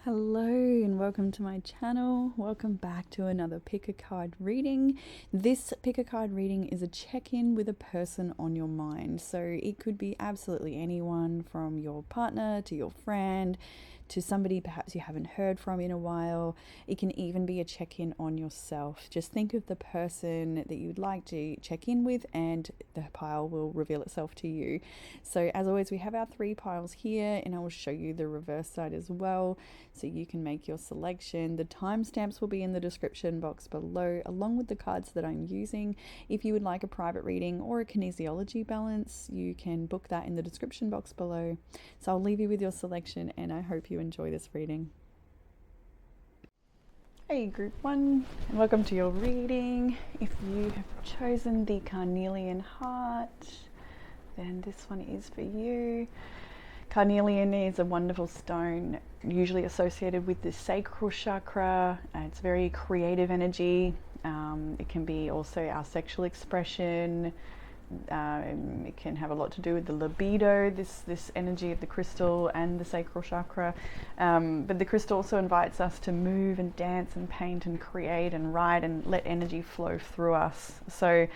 Hello and welcome to my channel. Welcome back to another pick a card reading. This pick a card reading is a check-in with a person on your mind. So it could be absolutely anyone from your partner to your friend to somebody perhaps you haven't heard from in a while. It can even be a check-in on yourself. Just think of the person that you'd like to check in with and the pile will reveal itself to you. So as always, we have our 3 piles here and I will show you the reverse side as well so you can make your selection. The timestamps will be in the description box below along with the cards that I'm using. If you would like a private reading or a kinesiology balance, you can book that in the description box below. So I'll leave you with your selection and I hope you enjoy this reading. Hey group 1, and welcome to your reading. If you have chosen the carnelian heart, then this one is for you. Carnelian is a wonderful stone, usually associated with the sacral chakra. It's very creative energy. It can be also our sexual expression. It can have a lot to do with the libido, this energy of the crystal and the sacral chakra. But the crystal also invites us to move and dance and paint and create and write and let energy flow through us. So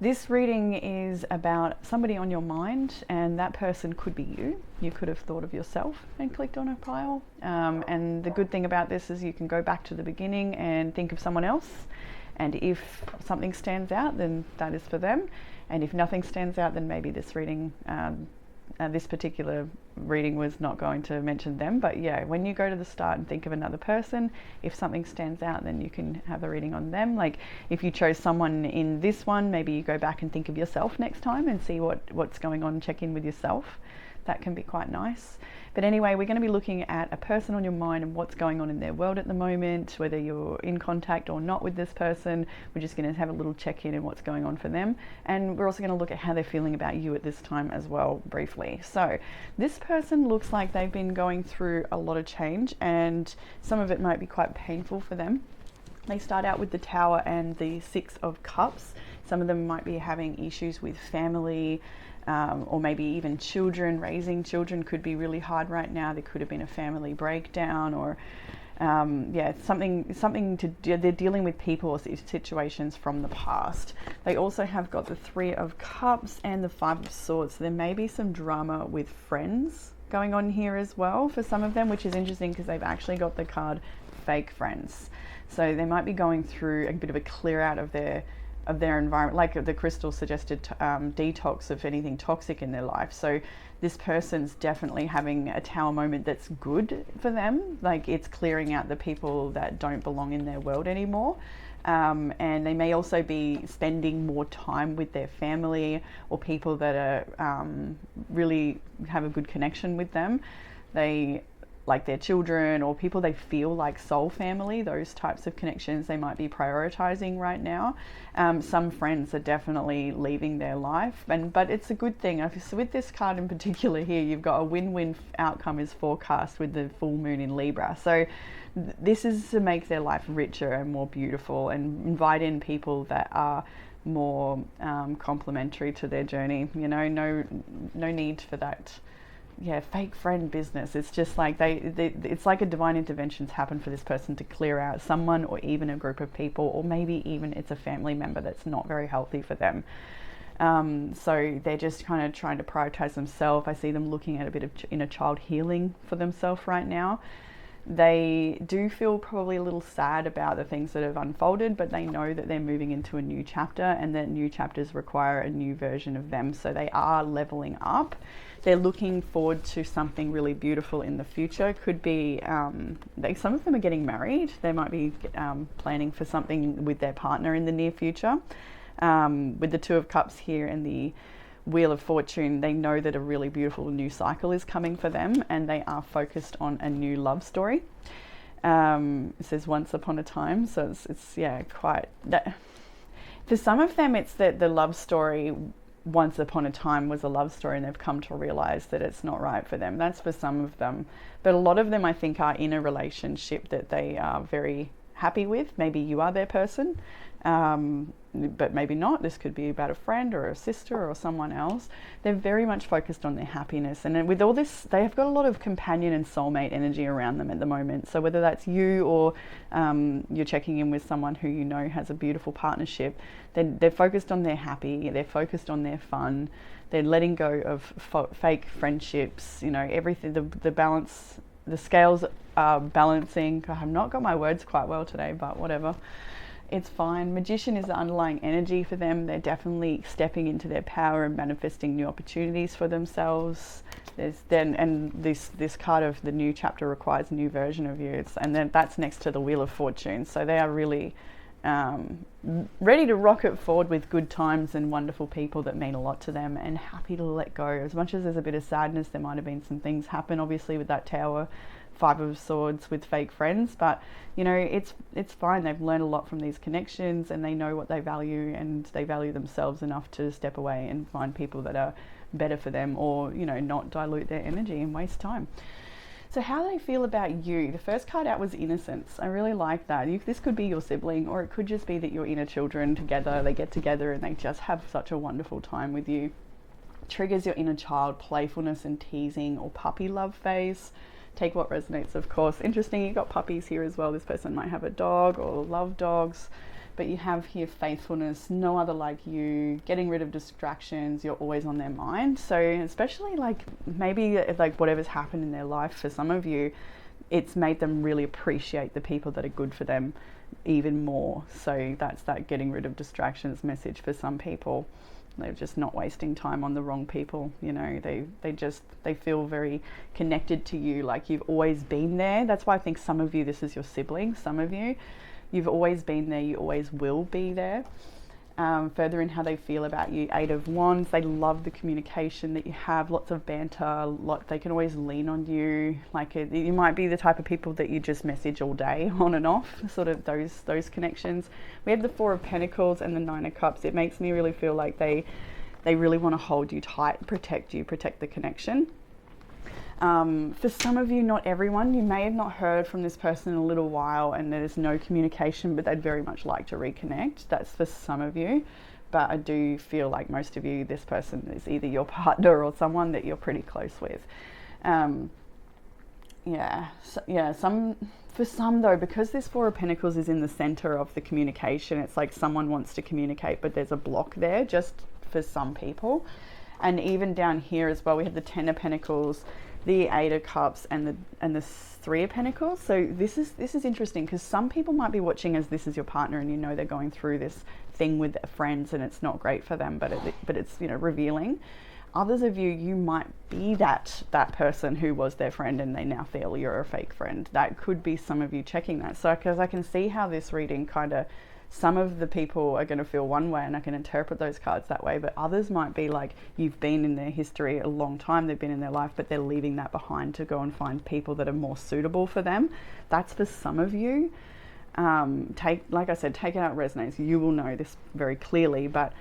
this reading is about somebody on your mind, and that person could be you. You could have thought of yourself and clicked on a pile. And the good thing about this is you can go back to the beginning and think of someone else. And if something stands out, then that is for them. And if nothing stands out, then maybe this reading, this particular reading was not going to mention them. But yeah, when you go to the start and think of another person, if something stands out, then you can have a reading on them. Like if you chose someone in this one, maybe you go back and think of yourself next time and see what's going on, check in with yourself. That can be quite nice. But anyway, we're going to be looking at a person on your mind and what's going on in their world at the moment, whether you're in contact or not with this person. We're just going to have a little check-in and what's going on for them. And we're also going to look at how they're feeling about you at this time as well, briefly. So this person looks like they've been going through a lot of change, and some of it might be quite painful for them. They start out with the Tower and the 6 of Cups. Some of them might be having issues with family, or maybe even children. Raising children could be really hard right now. There could have been a family breakdown, or something they're dealing with people or situations from the past. They also have got the 3 of Cups and the 5 of Swords. So there may be some drama with friends going on here as well for some of them, which is interesting because they've actually got the card fake friends. So they might be going through a bit of a clear out of their environment, like the crystal suggested, detox of anything toxic in their life. So this person's definitely having a Tower moment that's good for them. Like it's clearing out the people that don't belong in their world anymore. And they may also be spending more time with their family or people that are really have a good connection with them. They like their children or people they feel like soul family, those types of connections they might be prioritizing right now. Some friends are definitely leaving their life, but it's a good thing. So with this card in particular here, you've got a win-win outcome is forecast with the full moon in Libra. So this is to make their life richer and more beautiful and invite in people that are more complementary to their journey. You know, no need for that fake friend business. It's just like it's like a divine intervention's happened for this person to clear out someone or even a group of people, or maybe even it's a family member that's not very healthy for them. So they're just kind of trying to prioritize themselves. I see them looking at a bit of inner child healing for themselves right now. They do feel probably a little sad about the things that have unfolded, but they know that they're moving into a new chapter and that new chapters require a new version of them. So they are leveling up. They're looking forward to something really beautiful in the future. Could be, some of them are getting married. They might be planning for something with their partner in the near future. With the 2 of Cups here and the Wheel of Fortune, they know that a really beautiful new cycle is coming for them, and they are focused on a new love story. It says once upon a time, so it's quite that. For some of them, it's that the love story once upon a time was a love story and they've come to realize that it's not right for them. That's for some of them, but a lot of them I think are in a relationship that they are very happy with. Maybe you are their person. but maybe not. This could be about a friend or a sister or someone else. They're very much focused on their happiness, and with all this, they have got a lot of companion and soulmate energy around them at the moment. So whether that's you or you're checking in with someone who you know has a beautiful partnership, they're focused on their happy, they're focused on their fun, they're letting go of fake friendships, you know, everything, the balance, the scales are balancing. I've not got my words quite well today, but whatever. It's fine. Magician is the underlying energy for them. They're definitely stepping into their power and manifesting new opportunities for themselves. This card of the new chapter requires a new version of you. And then that's next to the Wheel of Fortune. So they are really ready to rocket forward with good times and wonderful people that mean a lot to them, and happy to let go. As much as there's a bit of sadness, there might have been some things happen, obviously, with that Tower, Five of Swords with fake friends, but you know, it's fine. They've learned a lot from these connections, and they know what they value, and they value themselves enough to step away and find people that are better for them, or, you know, not dilute their energy and waste time. So how do they feel about you? The first card out was innocence. I really like that. This could be your sibling, or it could just be that your inner children together, they get together and they just have such a wonderful time with you. Triggers your inner child playfulness and teasing or puppy love phase. Take what resonates, of course. Interesting, you got puppies here as well. This person might have a dog or love dogs, but you have here faithfulness, no other like you, getting rid of distractions, you're always on their mind. So especially like maybe like whatever's happened in their life, for some of you, it's made them really appreciate the people that are good for them even more. So that's that getting rid of distractions message for some people. They're just not wasting time on the wrong people. You know, they feel very connected to you, like you've always been there. That's why I think some of you, this is your sibling. Some of you, you've always been there, you always will be there. Further in how they feel about you, Eight of Wands, they love the communication that you have, lots of banter, they can always lean on you. Like you might be the type of people that you just message all day, on and off, sort of those connections. We have the Four of Pentacles and the Nine of Cups. It makes me really feel like they really want to hold you tight, protect the connection. For some of you, not everyone, you may have not heard from this person in a little while and there's no communication, but they'd very much like to reconnect. That's for some of you, but I do feel like most of you, this person is either your partner or someone that you're pretty close with. For some though, because this Four of Pentacles is in the center of the communication, it's like someone wants to communicate, but there's a block there, just for some people. And even down here as well, we have the Ten of Pentacles, the Eight of Cups, and the Three of Pentacles. So this is interesting, because some people might be watching as this is your partner, and you know they're going through this thing with their friends, and it's not great for them, but it's, you know, revealing. Others of you might be that person who was their friend, and they now feel you're a fake friend. That could be some of you checking that. So because I can see how this reading kind of, some of the people are going to feel one way, and I can interpret those cards that way, but others might be like, you've been in their history a long time, they've been in their life, but they're leaving that behind to go and find people that are more suitable for them. That's for some of you. Like I said, take it out resonates. You will know this very clearly, but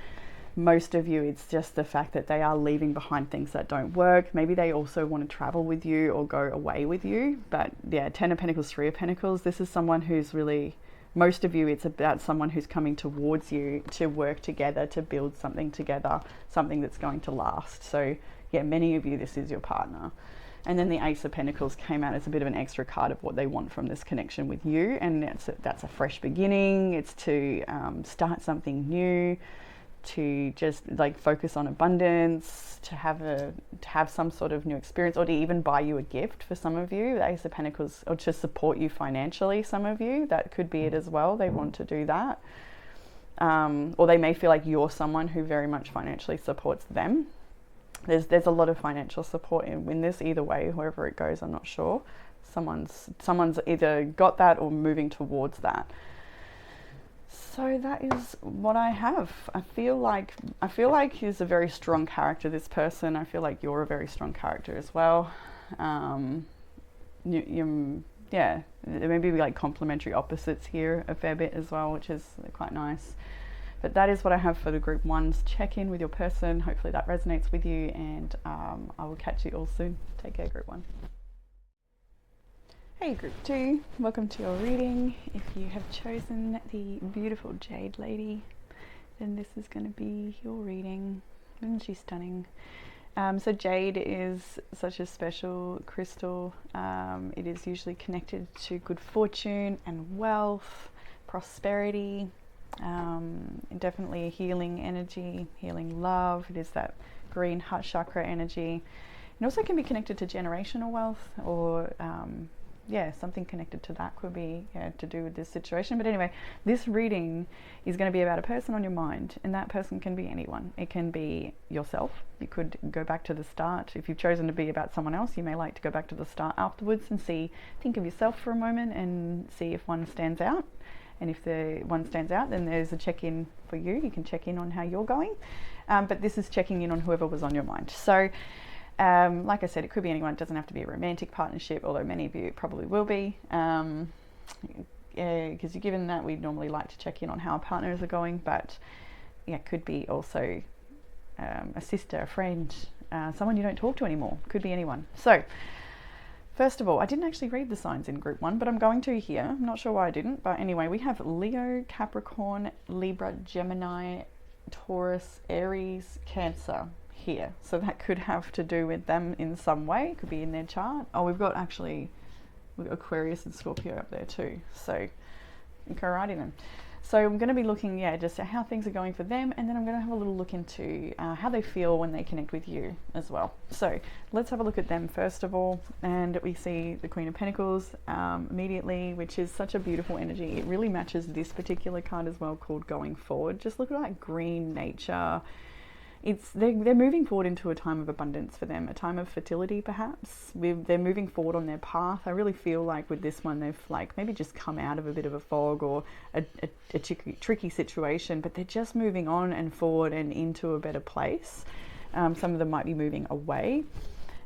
most of you, it's just the fact that they are leaving behind things that don't work. Maybe they also want to travel with you or go away with you. But yeah, Ten of Pentacles, Three of Pentacles, this is someone who's really, most of you, it's about someone who's coming towards you to work together, to build something together, something that's going to last. So yeah, many of you, this is your partner. And then the Ace of Pentacles came out as a bit of an extra card of what they want from this connection with you. And that's a fresh beginning. It's to start something new, to just like focus on abundance, to have some sort of new experience, or to even buy you a gift for some of you. The Ace of Pentacles, or to support you financially, some of you, that could be it as well. They want to do that. Or they may feel like you're someone who very much financially supports them. There's a lot of financial support in this, either way, wherever it goes, I'm not sure. Someone's either got that or moving towards that. So that is what I have. I feel like he's a very strong character, this person. I feel like you're a very strong character as well. Yeah, there may be like complementary opposites here a fair bit as well, which is quite nice. But that is what I have for the group ones. Check in with your person. Hopefully that resonates with you, and I will catch you all soon. Take care, group one. Hey Group 2, welcome to your reading. If you have chosen the beautiful Jade Lady, then this is going to be your reading. Isn't she stunning? So Jade is such a special crystal. It is usually connected to good fortune and wealth, prosperity, definitely a healing energy, healing love. It is that green heart chakra energy. It also can be connected to generational wealth or something connected to that could be to do with this situation. But anyway, this reading is going to be about a person on your mind, and that person can be anyone. It can be yourself. You could go back to the start. If you've chosen to be about someone else, you may like to go back to the start afterwards and think of yourself for a moment and see if one stands out. And if the one stands out, then there's a check-in for you. You can check in on how you're going. But this is checking in on whoever was on your mind. So like I said, it could be anyone. It doesn't have to be a romantic partnership, although many of you probably will be. Because given that we normally like to check in on how our partners are going, but it could be also a sister, a friend, someone you don't talk to anymore. Could be anyone. So first of all, I didn't actually read the signs in group 1, but I'm going to here. I'm not sure why I didn't, but anyway, we have Leo, Capricorn, Libra, Gemini, Taurus, Aries, Cancer here. So that could have to do with them in some way. It could be in their chart. Oh, we've got Aquarius and Scorpio up there too. So alrighty then. So I'm going to be looking, just at how things are going for them, and then I'm going to have a little look into how they feel when they connect with you as well. So let's have a look at them first of all, and we see the Queen of Pentacles immediately, which is such a beautiful energy. It really matches this particular card as well, called Going Forward. Just look at that green nature. They're moving forward into a time of abundance for them, a time of fertility perhaps. They're moving forward on their path. I really feel like with this one, they've maybe just come out of a bit of a fog or a tricky situation, but they're just moving on and forward and into a better place. Some of them might be moving away.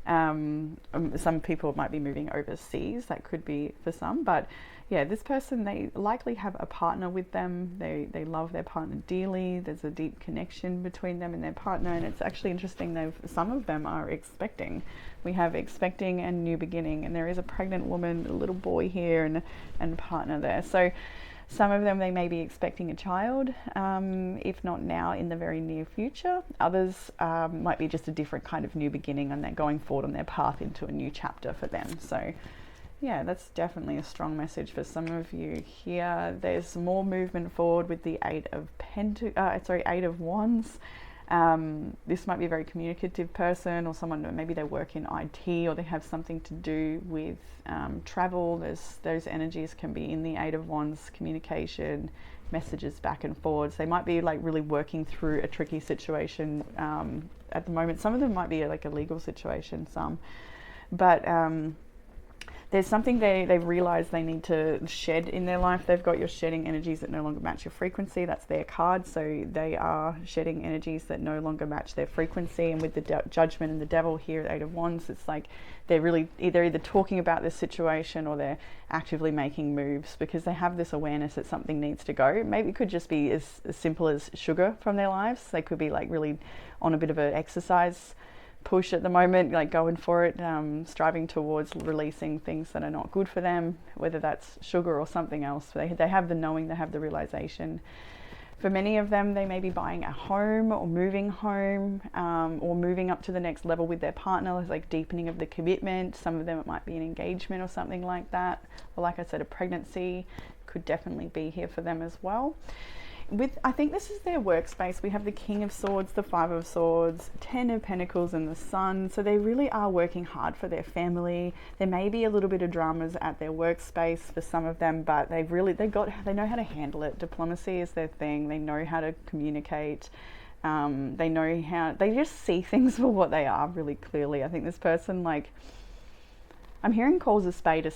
Some people might be moving overseas. That could be for some, but this person, they likely have a partner with them. They love their partner dearly. There's a deep connection between them and their partner, and it's actually interesting. Some of them are expecting. We have expecting and new beginning, and there is a pregnant woman, a little boy here, and a partner there. So some of them, they may be expecting a child, if not now, in the very near future. Others might be just a different kind of new beginning, and they're going forward on their path into a new chapter for them. So that's definitely a strong message for some of you here. There's more movement forward with the Eight of Wands. This might be a very communicative person, or someone that maybe they work in IT, or they have something to do with travel. Those energies can be in the Eight of Wands, communication, messages back and forwards. They might be really working through a tricky situation at the moment. Some of them might be a legal situation, but there's something they've realized they need to shed in their life. They've got your shedding energies that no longer match your frequency. That's their card. So they are shedding energies that no longer match their frequency. And with the Judgment and the Devil here at Eight of Wands, it's they're either talking about this situation, or they're actively making moves because they have this awareness that something needs to go. Maybe it could just be as simple as sugar from their lives. They could be really on a bit of an exercise push at the moment, going for it, striving towards releasing things that are not good for them, whether that's sugar or something else. They have the knowing, they have the realization. For many of them, they may be buying a home or moving home, or moving up to the next level with their partner. It's deepening of the commitment. Some of them, it might be an engagement or something like that. Or like I said, a pregnancy could definitely be here for them as well. I think this is their workspace. We have the King of Swords, the Five of Swords, Ten of Pentacles, and the Sun. So they really are working hard for their family. There may be a little bit of dramas at their workspace for some of them, but they know how to handle it. Diplomacy is their thing. They know how to communicate. They just see things for what they are really clearly. I think this person, I'm hearing calls a spade.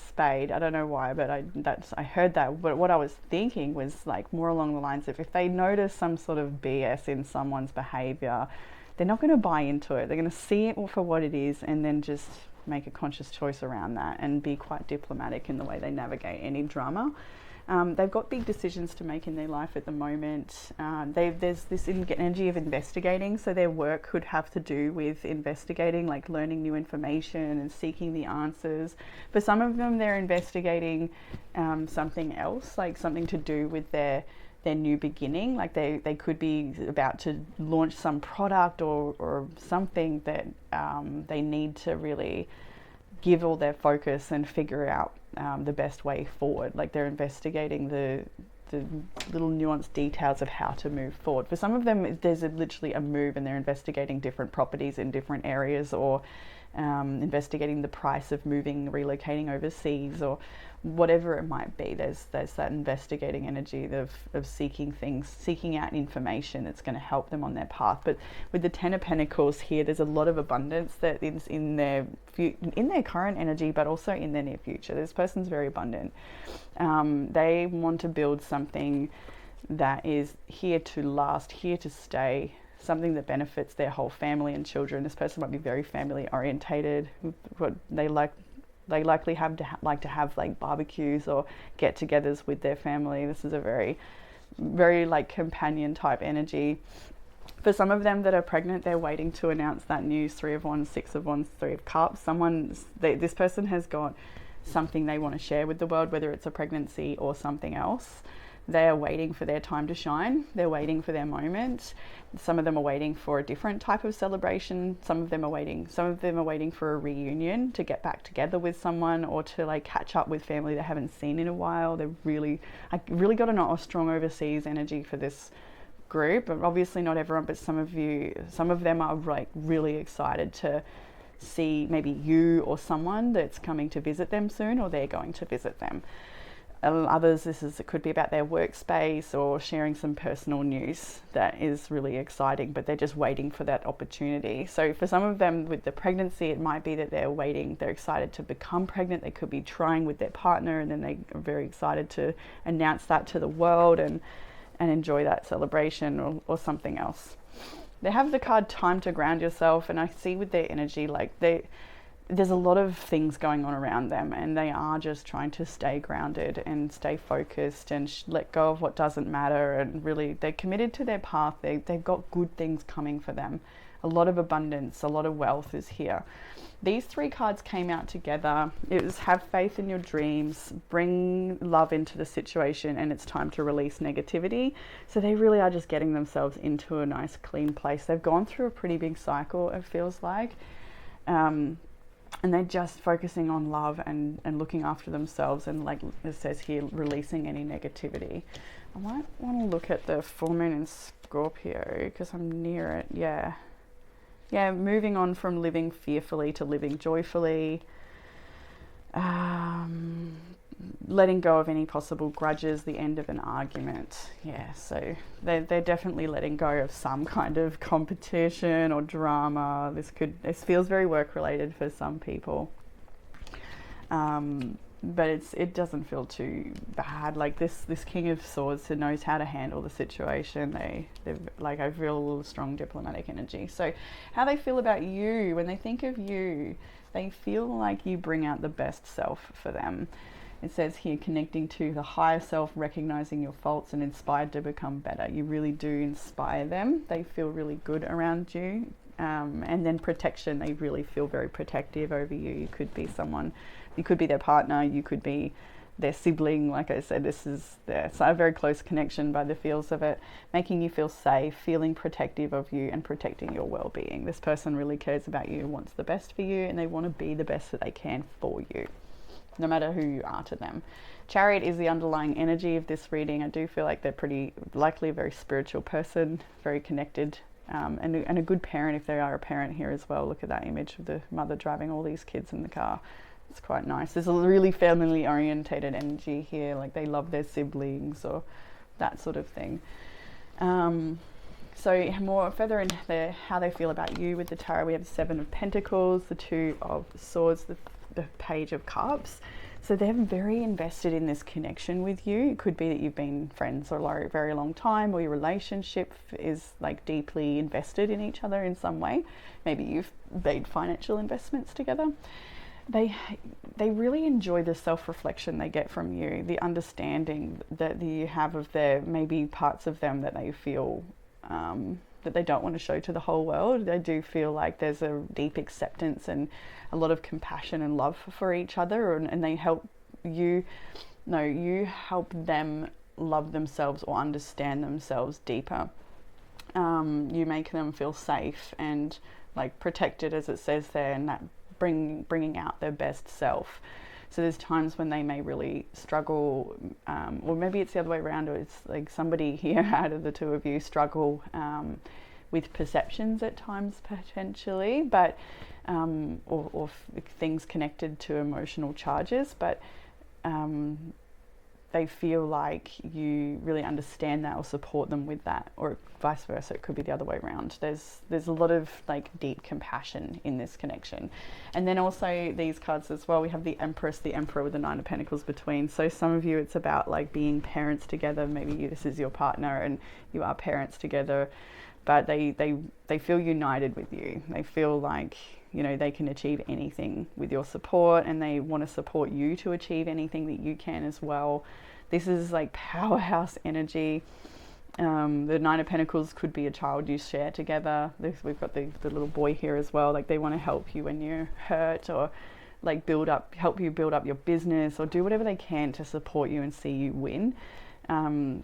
I don't know why, but I heard that. But what I was thinking was more along the lines of, if they notice some sort of BS in someone's behavior, they're not going to buy into it. They're going to see it for what it is, and then just make a conscious choice around that and be quite diplomatic in the way they navigate any drama. They've got big decisions to make in their life at the moment. There's this energy of investigating, so their work could have to do with investigating, like learning new information and seeking the answers. For some of them, they're investigating something else, like something to do with their new beginning. Like they could be about to launch some product or something that they need to really give all their focus and figure out the best way forward. Like they're investigating the little nuanced details of how to move forward. For some of them, there's literally a move and they're investigating different properties in different areas, or investigating the price of moving, relocating overseas, or whatever it might be. There's that investigating energy of seeking things, seeking out information that's going to help them on their path. But with the Ten of Pentacles here, there's a lot of abundance that is in their current energy, but also in their near future. This person's very abundant. They want to build something that is here to last, here to stay, something that benefits their whole family and children. This person might be very family orientated. What they likely like to have like barbecues or get-togethers with their family. This is a very, very like companion type energy. For some of them that are pregnant, they're waiting to announce that news. 3 of Wands, 6 of Wands, 3 of Cups. This person has got something they want to share with the world, whether it's a pregnancy or something else. They are waiting for their time to shine. They're waiting for their moment. Some of them are waiting for a different type of celebration. Some of them are waiting for a reunion, to get back together with someone, or to like catch up with family they haven't seen in a while. I really got a strong overseas energy for this group. Obviously not everyone, but some of them are like really excited to see maybe you or someone that's coming to visit them soon, or they're going to visit them. Others, it could be about their workspace or sharing some personal news that is really exciting, but they're just waiting for that opportunity. So for some of them with the pregnancy, it might be that they're excited to become pregnant. They could be trying with their partner, and then they are very excited to announce that to the world and enjoy that celebration, or something else. They have the card Time to Ground Yourself, and I see with their energy, like there's a lot of things going on around them, and they are just trying to stay grounded and stay focused and let go of what doesn't matter, and really they're committed to their path. They've got good things coming for them. A lot of abundance, a lot of wealth is here. These 3 cards came out together. It was have faith in your dreams, bring love into the situation, and it's time to release negativity. So they really are just getting themselves into a nice clean place. They've gone through a pretty big cycle, it feels like. And they're just focusing on love and looking after themselves, and like it says here, releasing any negativity. I might want to look at the full moon in Scorpio because I'm near it. Yeah, moving on from living fearfully to living joyfully. Letting go of any possible grudges, the end of an argument. Yeah, so they're definitely letting go of some kind of competition or drama. This feels very work related for some people, but it doesn't feel too bad. Like this King of Swords who knows how to handle the situation. They're like, I feel a little strong diplomatic energy. So how they feel about you, when they think of you, they feel like you bring out the best self for them. It says here, connecting to the higher self, recognizing your faults, and inspired to become better. You really do inspire them. They feel really good around you. And then protection, they really feel very protective over you. You could be their partner, you could be their sibling. Like I said, it's a very close connection by the feels of it, making you feel safe, feeling protective of you, and protecting your well-being. This person really cares about you, wants the best for you, and they want to be the best that they can for you, no matter who you are to them. Chariot is the underlying energy of this reading. I do feel like they're pretty likely a very spiritual person, very connected, and a good parent if they are a parent here as well. Look at that image of the mother driving all these kids in the car. It's quite nice. There's a really family orientated energy here, like they love their siblings or that sort of thing. So more further into how they feel about you with the tarot, we have the 7 of Pentacles, the 2 of Swords, the Page of Cups. So they're very invested in this connection with you. It could be that you've been friends for a very long time, or your relationship is like deeply invested in each other in some way. Maybe you've made financial investments together. They really enjoy the self-reflection they get from you, the understanding that you have of their maybe parts of them that they feel that they don't want to show to the whole world. They do feel like there's a deep acceptance and a lot of compassion and love for each other, and they help you, no, you help them love themselves or understand themselves deeper. You make them feel safe and like protected, as it says there, and that bringing out their best self. So there's times when they may really struggle, or maybe it's the other way around, or it's like somebody here out of the two of you struggle with perceptions at times potentially, but or things connected to emotional charges, but they feel like you really understand that or support them with that, or vice versa. It could be the other way around. There's a lot of like deep compassion in this connection. And then also these cards as well, we have the Empress, the Emperor with the Nine of Pentacles between. So some of you, it's about like being parents together. Maybe this is your partner and you are parents together, but they feel united with you. They feel like, you know, they can achieve anything with your support, and they want to support you to achieve anything that you can as well. This is like powerhouse energy. The Nine of Pentacles could be a child you share together. We've got the little boy here as well. Like they want to help you when you're hurt, or like help you build up your business, or do whatever they can to support you and see you win.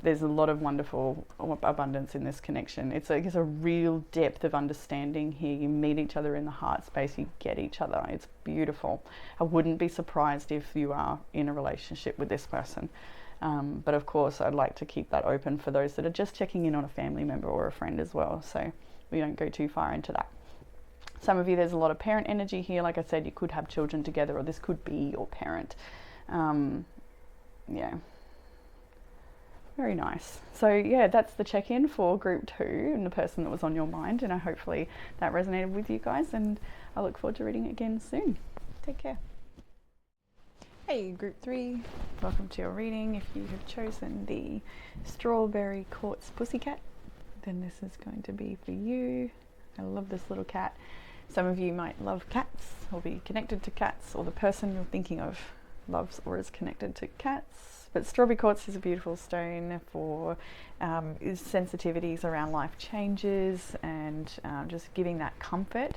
There's a lot of wonderful abundance in this connection. It's a real depth of understanding here. You meet each other in the heart space, you get each other. It's beautiful. I wouldn't be surprised if you are in a relationship with this person. But of course, I'd like to keep that open for those that are just checking in on a family member or a friend as well, so we don't go too far into that. Some of you, there's a lot of parent energy here. Like I said, you could have children together, or this could be your parent. Yeah. Very nice. So yeah, that's the check-in for group 2 and the person that was on your mind, and hopefully that resonated with you guys, and I look forward to reading it again soon. Take care. Hey group 3, welcome to your reading. If you have chosen the Strawberry Quartz Pussycat, then this is going to be for you. I love this little cat. Some of you might love cats or be connected to cats, or the person you're thinking of loves or is connected to cats. But strawberry quartz is a beautiful stone for sensitivities around life changes and just giving that comfort.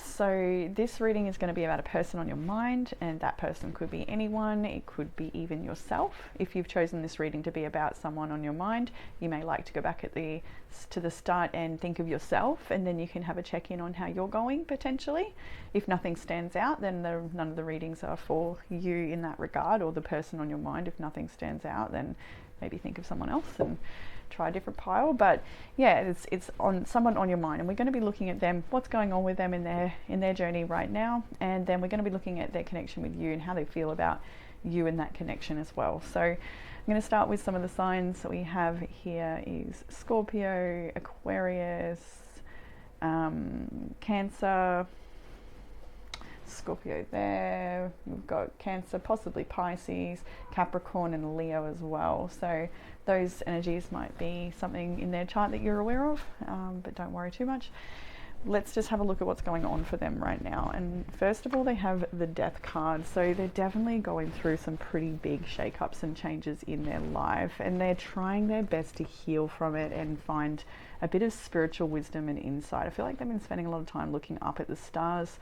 So this reading is going to be about a person on your mind, and that person could be anyone. It could be even yourself. If you've chosen this reading to be about someone on your mind, you may like to go back to the start and think of yourself, and then you can have a check-in on how you're going potentially. If nothing stands out, then none of the readings are for you in that regard, or the person on your mind. If nothing stands out, then maybe think of someone else and try a different pile. But yeah, it's on someone on your mind, and we're going to be looking at them, what's going on with them in their journey right now, and then we're going to be looking at their connection with you and how they feel about you and that connection as well. So I'm going to start with some of the signs that we have here is Scorpio, Aquarius, Cancer, Scorpio there, we've got Cancer, possibly Pisces, Capricorn and Leo as well. So those energies might be something in their chart that you're aware of, but don't worry too much. Let's just have a look at what's going on for them right now. And first of all, they have the Death card. So they're definitely going through some pretty big shakeups and changes in their life, and they're trying their best to heal from it and find a bit of spiritual wisdom and insight. I feel like they've been spending a lot of time looking up at the stars.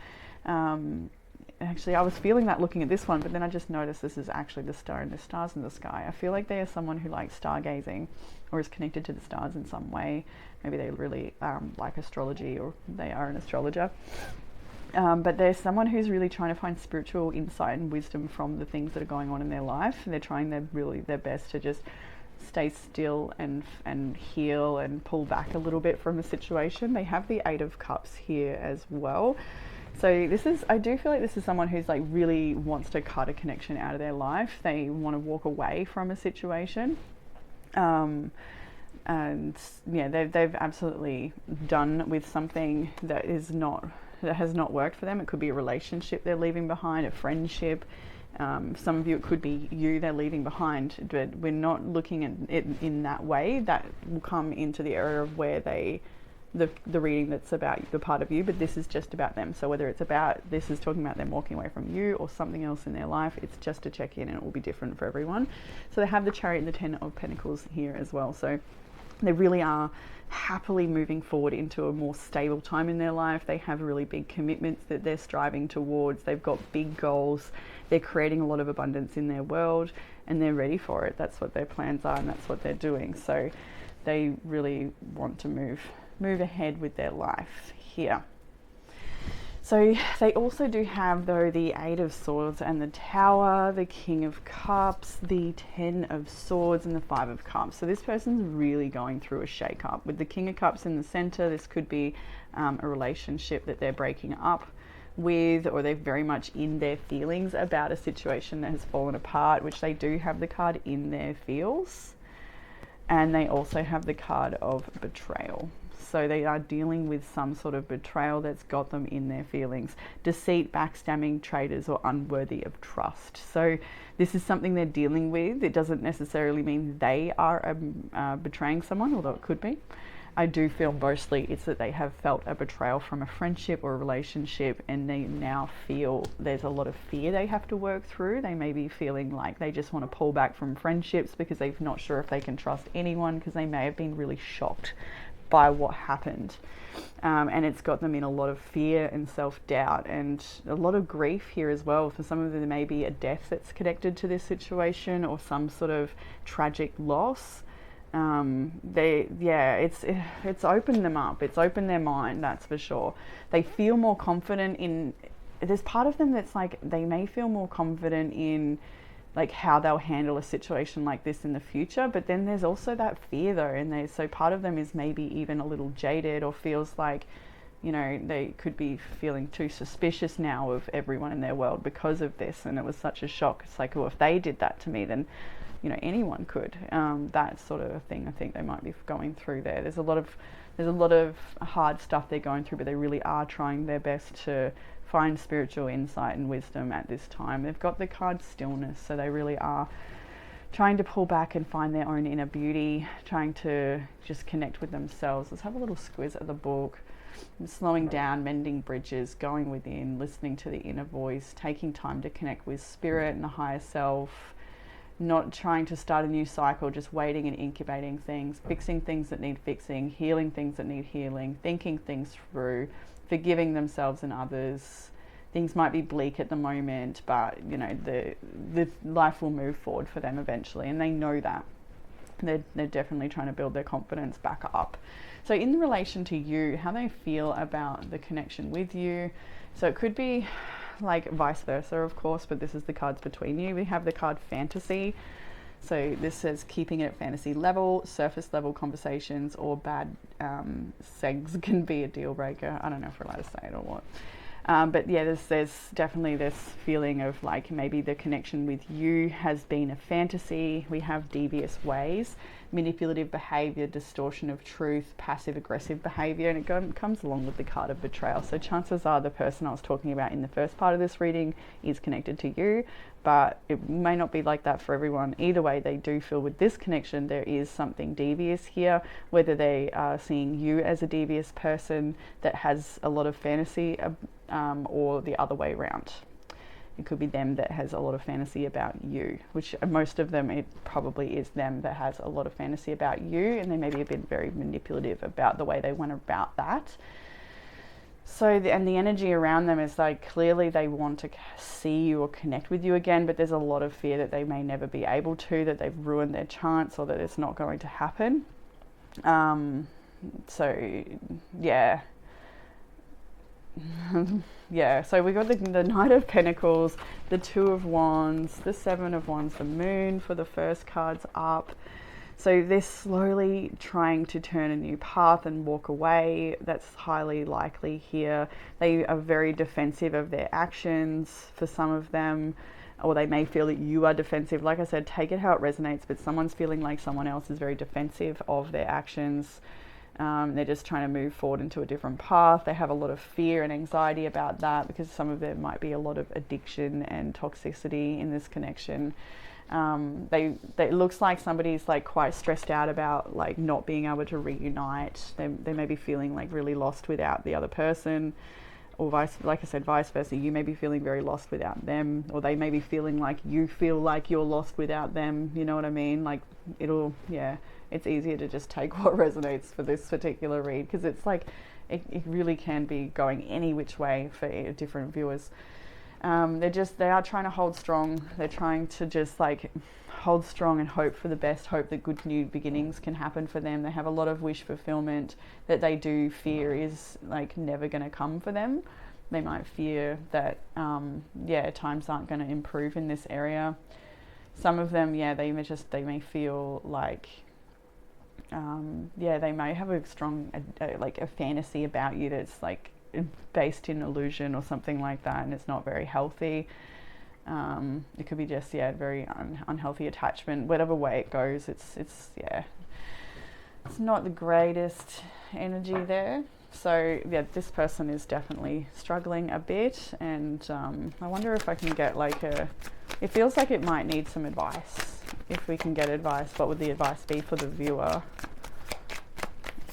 Actually, I was feeling that looking at this one, but then I just noticed this is actually the star and the stars in the sky. I feel like they are someone who likes stargazing or is connected to the stars in some way. Maybe they really like astrology, or they are an astrologer. But there's someone who's really trying to find spiritual insight and wisdom from the things that are going on in their life. And they're trying their best to just stay still and heal and pull back a little bit from the situation. They have the Eight of Cups here as well. So I do feel like this is someone who's like really wants to cut a connection out of their life. They want to walk away from a situation. And yeah, they've absolutely done with something that has not worked for them. It could be a relationship they're leaving behind, a friendship. Some of you, it could be you they're leaving behind, but we're not looking at it in that way. That will come into the area of where the reading that's about the part of you, but this is just about them. So whether it's about, this is talking about them walking away from you or something else in their life, it's just to check in, and it will be different for everyone. So they have the Chariot and the Ten of Pentacles here as well. So they really are happily moving forward into a more stable time in their life. They have really big commitments that they're striving towards. They've got big goals. They're creating a lot of abundance in their world, and they're ready for it. That's what their plans are, and that's what they're doing. So they really want to move ahead with their life here. So they also do have, though, the Eight of Swords and the Tower, the King of Cups, the Ten of Swords, and the Five of Cups. So this person's really going through a shake-up. With the King of Cups in the center, this could be a relationship that they're breaking up with, or they're very much in their feelings about a situation that has fallen apart, which they do have the card in their feels. And they also have the card of betrayal. So they are dealing with some sort of betrayal that's got them in their feelings. Deceit, backstabbing, traitors, or unworthy of trust. So this is something they're dealing with. It doesn't necessarily mean they are betraying someone, although it could be. I do feel mostly it's that they have felt a betrayal from a friendship or a relationship, and they now feel there's a lot of fear they have to work through. They may be feeling like they just want to pull back from friendships because they're not sure if they can trust anyone, because they may have been really shocked by what happened, and it's got them in a lot of fear and self-doubt and a lot of grief here as well. For some of them, there may be a death that's connected to this situation, or some sort of tragic loss. It's opened them up. It's opened their mind, that's for sure. They feel more confident in, there's part of them that's like, they may feel more confident in like how they'll handle a situation like this in the future, but then there's also that fear though, and so part of them is maybe even a little jaded, or feels like, you know, they could be feeling too suspicious now of everyone in their world because of this, and it was such a shock. It's like, well, if they did that to me, then, you know, anyone could. That sort of thing I think they might be going through there. There's a lot of hard stuff they're going through, but they really are trying their best to find spiritual insight and wisdom at this time. They've got the card Stillness, so they really are trying to pull back and find their own inner beauty, trying to just connect with themselves. Let's have a little squiz at the book. Slowing down, mending bridges, going within, listening to the inner voice, taking time to connect with spirit and the higher self, not trying to start a new cycle, just waiting and incubating things, fixing things that need fixing, healing things that need healing, thinking things through, forgiving themselves and others. Things might be bleak at the moment, but you know, the life will move forward for them eventually, and they know that. They're definitely trying to build their confidence back up. So in relation to you, how they feel about the connection with you. So it could be like vice versa, of course, but this is the cards between you. We have the card Fantasy. So this says keeping it at fantasy level, surface level conversations, or bad sex can be a deal breaker. I don't know if we're allowed to say it or what. But yeah, there's definitely this feeling of like maybe the connection with you has been a fantasy. We have devious ways, manipulative behavior, distortion of truth, passive aggressive behavior, and it comes along with the card of betrayal. So chances are the person I was talking about in the first part of this reading is connected to you, but it may not be like that for everyone. Either way, they do feel with this connection there is something devious here, whether they are seeing you as a devious person that has a lot of fantasy, or the other way around. It could be them that has a lot of fantasy about you, which most of them, it probably is them that has a lot of fantasy about you, and they maybe have been very manipulative about the way they went about that. So, and the energy around them is like, clearly they want to see you or connect with you again, but there's a lot of fear that they may never be able to, that they've ruined their chance, or that it's not going to happen. So, yeah. Yeah, so we got the Knight of Pentacles, the Two of Wands, the Seven of Wands, the Moon for the first cards up. So they're slowly trying to turn a new path and walk away. That's highly likely here. They are very defensive of their actions for some of them, or they may feel that you are defensive. Like I said, take it how it resonates, but someone's feeling like someone else is very defensive of their actions. They're just trying to move forward into a different path. They have a lot of fear and anxiety about that, because some of there might be a lot of addiction and toxicity in this connection. It looks like somebody's like quite stressed out about like not being able to reunite. They may be feeling like really lost without the other person, or like I said, vice versa. You may be feeling very lost without them, or they may be feeling like you feel like you're lost without them. You know what I mean? Like it's easier to just take what resonates for this particular read, because it's like it really can be going any which way for different viewers. They are trying to hold strong. They're trying to just like hold strong and hope for the best, hope that good new beginnings can happen for them. They have a lot of wish fulfillment that they do fear is like never going to come for them. They might fear that times aren't going to improve in this area. Some of them, they may feel like they may have a strong like a fantasy about you that's like based in illusion or something like that, and it's not very healthy. It could be just very unhealthy attachment. Whatever way it goes, it's not the greatest energy there. So this person is definitely struggling a bit, and I wonder if I can get like it feels like it might need some advice. If we can get advice, what would the advice be for the viewer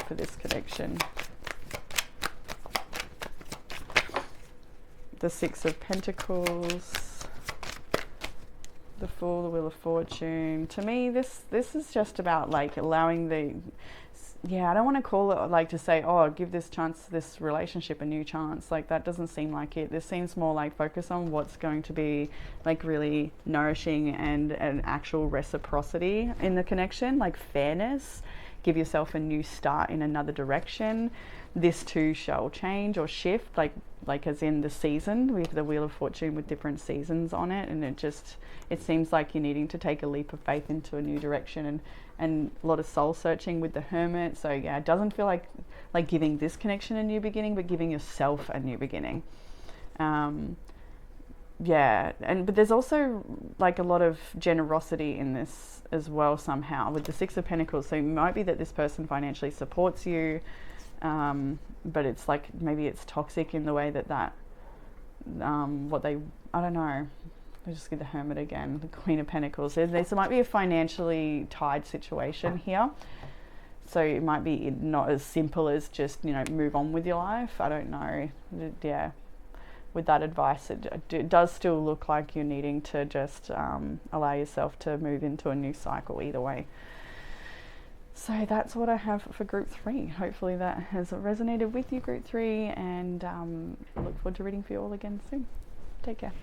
for this connection? The Six of Pentacles, the Fool, the Wheel of Fortune. To me, this is just about like allowing I don't want to call it like to say, oh, give this relationship a new chance. Like that doesn't seem like it. This seems more like focus on what's going to be like really nourishing and an actual reciprocity in the connection, like fairness. Give yourself a new start in another direction. This too shall change or shift, like as in the season. We have the Wheel of Fortune with different seasons on it, and it seems like you're needing to take a leap of faith into a new direction, and a lot of soul searching with the Hermit. So it doesn't feel like giving this connection a new beginning, but giving yourself a new beginning. But there's also like a lot of generosity in this as well somehow with the Six of Pentacles. So it might be that this person financially supports you, but it's like maybe it's toxic in the way that I don't know. I'll just get the Hermit again, the Queen of Pentacles. There might be a financially tied situation here. So it might be not as simple as just, move on with your life. I don't know. With that advice, it does still look like you're needing to just allow yourself to move into a new cycle either way. So that's what I have for Group 3. Hopefully that has resonated with you, Group 3, and I look forward to reading for you all again soon. Take care.